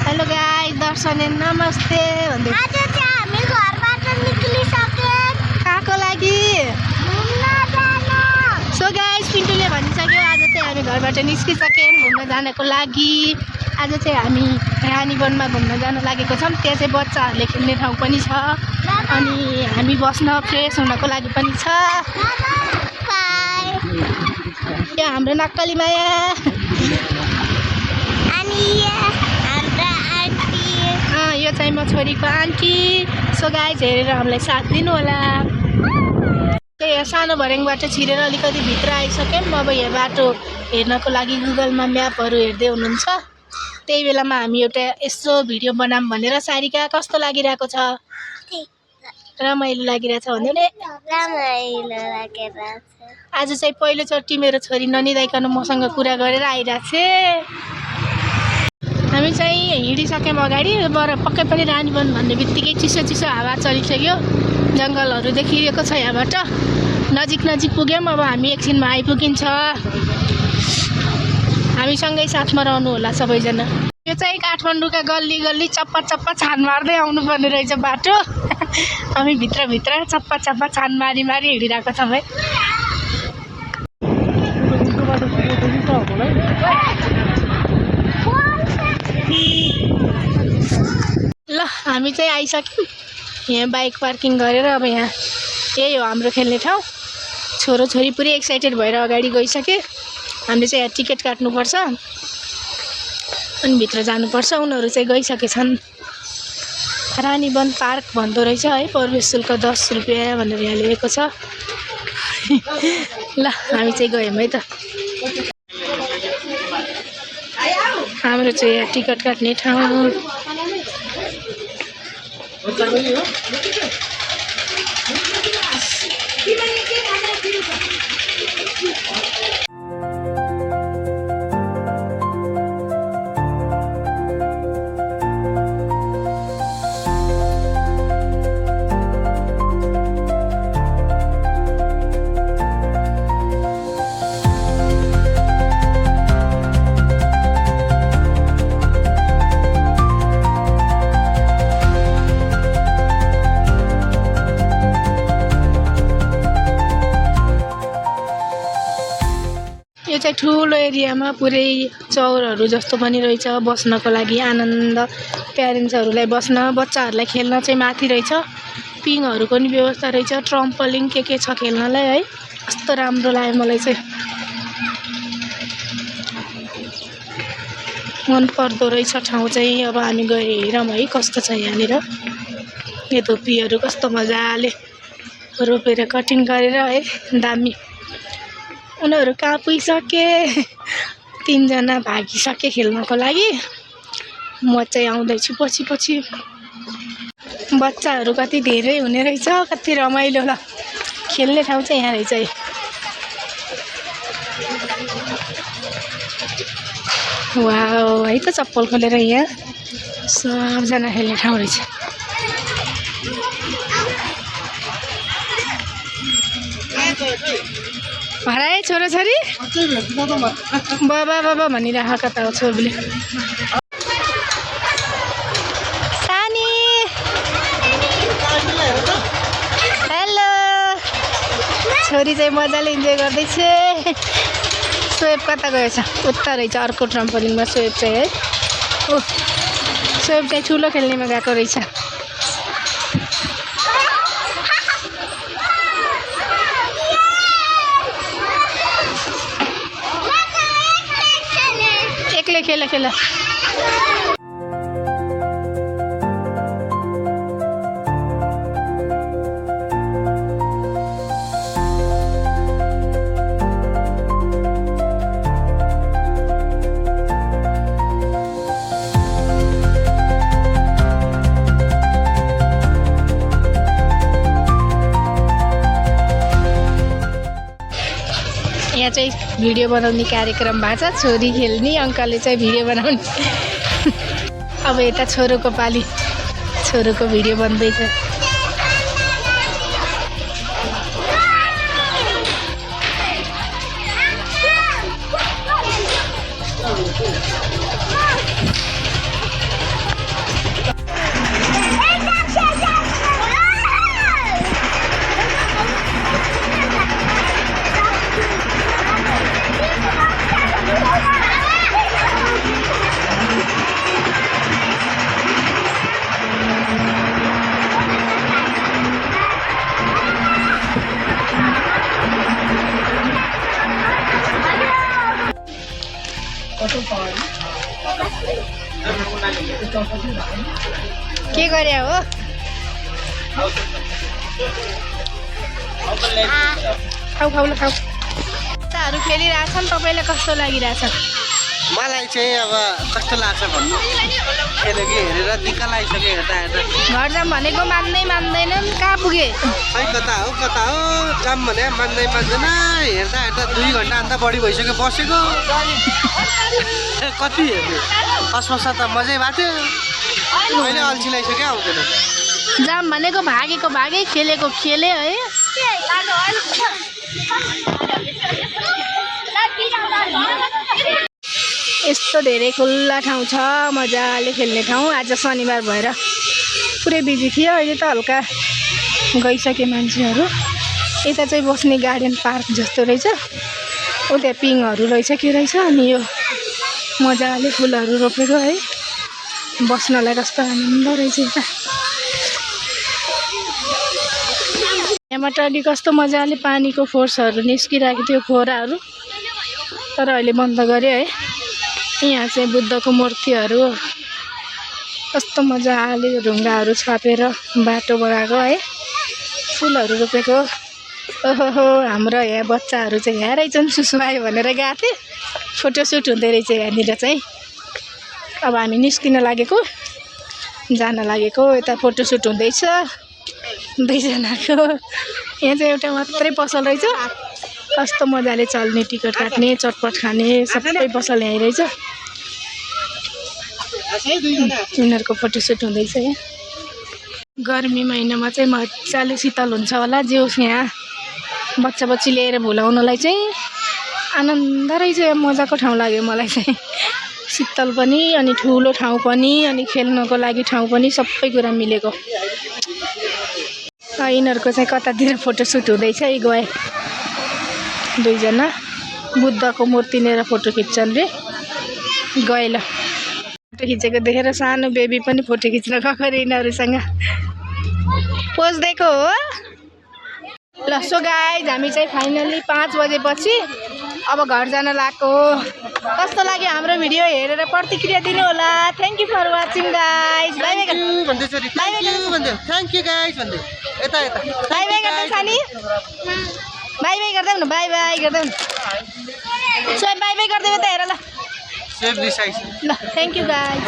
Hello guys, दर्शन नमस्ते भन्दै आज चाहिँ हामी घरबाट निक्लिसके कहाँको लागि। सो गाइस, पिन्टुले भनिसक्यो आज चाहिँ हामी घरबाट निस्किसक्यौँ घुम्न जानको लागि। आज चाहिँ हामी रानीवनमा घुम्न जान लागेको छौँ। त्यहाँ चाहिँ बच्चाहरूले खेल्ने ठाउँ पनि छ अनि हामी बस्न फ्रेस हुनको लागि पनि छ। यो हाम्रो नक्कली माया यो चाहिँ म छोरीको आन्टी। सो गाइस, हेरेर हामीलाई साथ दिनु होला। यहाँ सानो भर्याङबाट छिरेर अलिकति भित्र आइसक्यौँ। अब यहाँ बाटो हेर्नको लागि गुगलमा म्यापहरू हेर्दै हुनुहुन्छ। त्यही बेलामा हामी एउटा यसो भिडियो बनाऊँ भनेर। सारिका कस्तो लागिरहेको छ? रमाइलो लागिरहेछ भन्दै नि। आज चाहिँ पहिलोचोटि मेरो छोरी ननिदाइकन मसँग कुरा गरेर आइरहेको छ। हामी चाहिँ हिँडिसक्यौँ अगाडि। पक्कै पनि रानीवन भन्ने बित्तिकै चिसो चिसो हावा चलिसक्यो। जङ्गलहरू देखिएको छ यहाँबाट। नजिक नजिक पुग्यौँ। अब हामी एकछिनमा आइपुगिन्छ। हामीसँगै साथमा रहनु होला सबैजना। यो चाहिँ काठमाडौँका गल्ली गल्ली चप्पा चप्पा छान मार्दै आउनुपर्ने रहेछ बाटो। हामी भित्रभित्र चप्पा चप्पा छान मारी मारी हिँडिरहेको छौँ है। ल हामी चाहिँ आइसक्यौँ। यहाँ बाइक पार्किङ गरेर अब यहाँ यही हो हाम्रो खेल्ने ठाउँ। छोरोछोरी पुरै एक्साइटेड भएर अगाडि गइसके। हामीले चाहिँ यहाँ टिकट काट्नुपर्छ अनि भित्र जानुपर्छ। उनीहरू चाहिँ गइसकेछन्। रानीवन पार्क भन्दो रहेछ है। प्रवेश शुल्क 10 रुपियाँ भनेर यहाँ लेखेको छ। ल हामी चाहिँ गयौँ है त। हाम्रो चाहिँ यहाँ टिकट काट्ने ठाउँ। यो चाहिँ ठुलो एरियामा पुरै चौरहरू जस्तो पनि रहेछ बस्नको लागि। आनन्द प्यारेन्ट्सहरूलाई बस्न, बच्चाहरूलाई खेल्न चाहिँ माथि रहेछ। पिङहरू पनि व्यवस्था रहेछ। ट्रम्पलिङ के छ खेल्नलाई है। कस्तो राम्रो लाग्यो मलाई चाहिँ। मन पर्दो रहेछ ठाउँ चाहिँ। अब हामी गएर हेरौँ है कस्तो छ यहाँनिर। यो धुप्पीहरू कस्तो मजाले रोपेर कटिङ गरेर है। दामी। उनीहरू कहाँ पुगिसके। 3 जना भागिसके खेल्नको लागि। म चाहिँ आउँदैछु पछि पछि। बच्चाहरू कति धेरै हुने रहेछ। कति रमाइलो। ल खेल्ने ठाउँ चाहिँ यहाँ रहेछ है। वाउ है त। चप्पल खोलेर यहाँ सबजना खेल्ने ठाउँ रहेछ। हराए छोराछोरी बाबा बाबा भनिरहेको त छोरीले। सानी हेलो। छोरी चाहिँ मजाले इन्जोय गर्दैछ। सोएब कता गएछ? उता रहेछ अर्को ट्रम्पोलिङमा सोएब चाहिँ है। ओ सोएब चाहिँ ठुलो खेल्नेमा गएको रहेछ। खेला खेला। यहाँ चाहिँ भिडियो बनाउने कार्यक्रम भएको छ। छोरी खेल्ने, अङ्कलले चाहिँ भिडियो बनाउने। अब यता छोरोको पाली। छोरोको भिडियो बन्दैछ। के गरे हो खाऊ खाऊ ल खाऊ ताहरू खेलिरहेछन् तपाईँलाई कस्तो लागिरहेछ मलाई चाहिँ अब कस्तो लाग्छ भन्नु खेल्यो कि हेरेर दिक्क लागिसक्यो हेर्दा हेर्दा घर जाम भनेको मान्दैनन् कहाँ पुगे खै कता हो जाम भने मान्दैन हेर्दा हेर्दा 2 घन्टा अन्त बढी भइसक्यो बसेको कति हेर्ने फसफसा त मजै भएको थियो अहिले अल्छी लागिसक्यो आउँदैन जाम भनेको भागेको भागे खेलेको खेले है यस्तो धेरै खुल्ला ठाउँ छ मजाले खेल्ने ठाउँ आज शनिबार भएर पुरै बिजी थियो अहिले त हल्का गइसके मान्छेहरू यता चाहिँ बस्ने गार्डन पार्क जस्तो रहेछ उता पिङहरू रहेछ के रहेछ अनि यो मजाले फुलहरू रोपेको है बस्नलाई कस्तो आनन्द रहेछ यता यहाँबाट अलि कस्तो मजाले पानीको फोर्सहरू निस्किरहेको थियो फोहराहरू तर अहिले बन्द गर्यो है यहाँ चाहिँ बुद्धको मूर्तिहरू कस्तो मजाले ढुङ्गाहरू छापेर बाटो बनाएको है फुलहरू रोपेको ओहो हाम्रो यहाँ बच्चाहरू चाहिँ यहाँ रहेछन् सुसुमायो भनेर गएको थिएँ फोटोसुट हुँदै रहेछ यहाँनिर चाहिँ अब हामी निस्किन लागेको जान लागेको यता फोटोसुट हुँदैछ 2 जनाको यहाँ चाहिँ एउटा मात्रै पसल रहेछ कस्तो मजाले चल्ने टिकट काट्ने चटपट खाने सबै पसल यहीँ रहेछ यिनीहरूको फोटोसुट हुँदैछ यहाँ गर्मी महिनामा चाहिँ मजाले शीतल हुन्छ होला जे होस् यहाँ बच्चा बच्ची लिएर भुलाउनलाई चाहिँ आनन्द रहेछ मजाको ठाउँ लाग्यो मलाई चाहिँ शीतल पनि अनि ठुलो ठाउँ पनि अनि खेल्नको लागि ठाउँ पनि सबै कुरा मिलेको यिनीहरूको चाहिँ कतातिर फोटोसुट हुँदैछ यी गए 2 जना बुद्धको मूर्ति लिएर फोटो खिच्छन् रे गए ल फोटो खिचेको देखेर सानो बेबी पनि फोटो खिच्न गएको रे यिनीहरूसँग पोज दिएको हो ल सो गाइज हामी चाहिँ फाइनल्ली 5 बजेपछि अब घर जान लागेको कस्तो लाग्यो हाम्रो भिडियो हेरेर प्रतिक्रिया दिनु होला thank you for watching guys bye bye thank you guys भन्दै यता यता बाइ बाइ गर्दै सानी बाइ बाइ गर्दै हुनु बाइ बाइ गर्दै हुनु सो बाइ बाइ गर्दै त हेर ल सेभ दिस आइस ल थ्याङ्क यू गाइज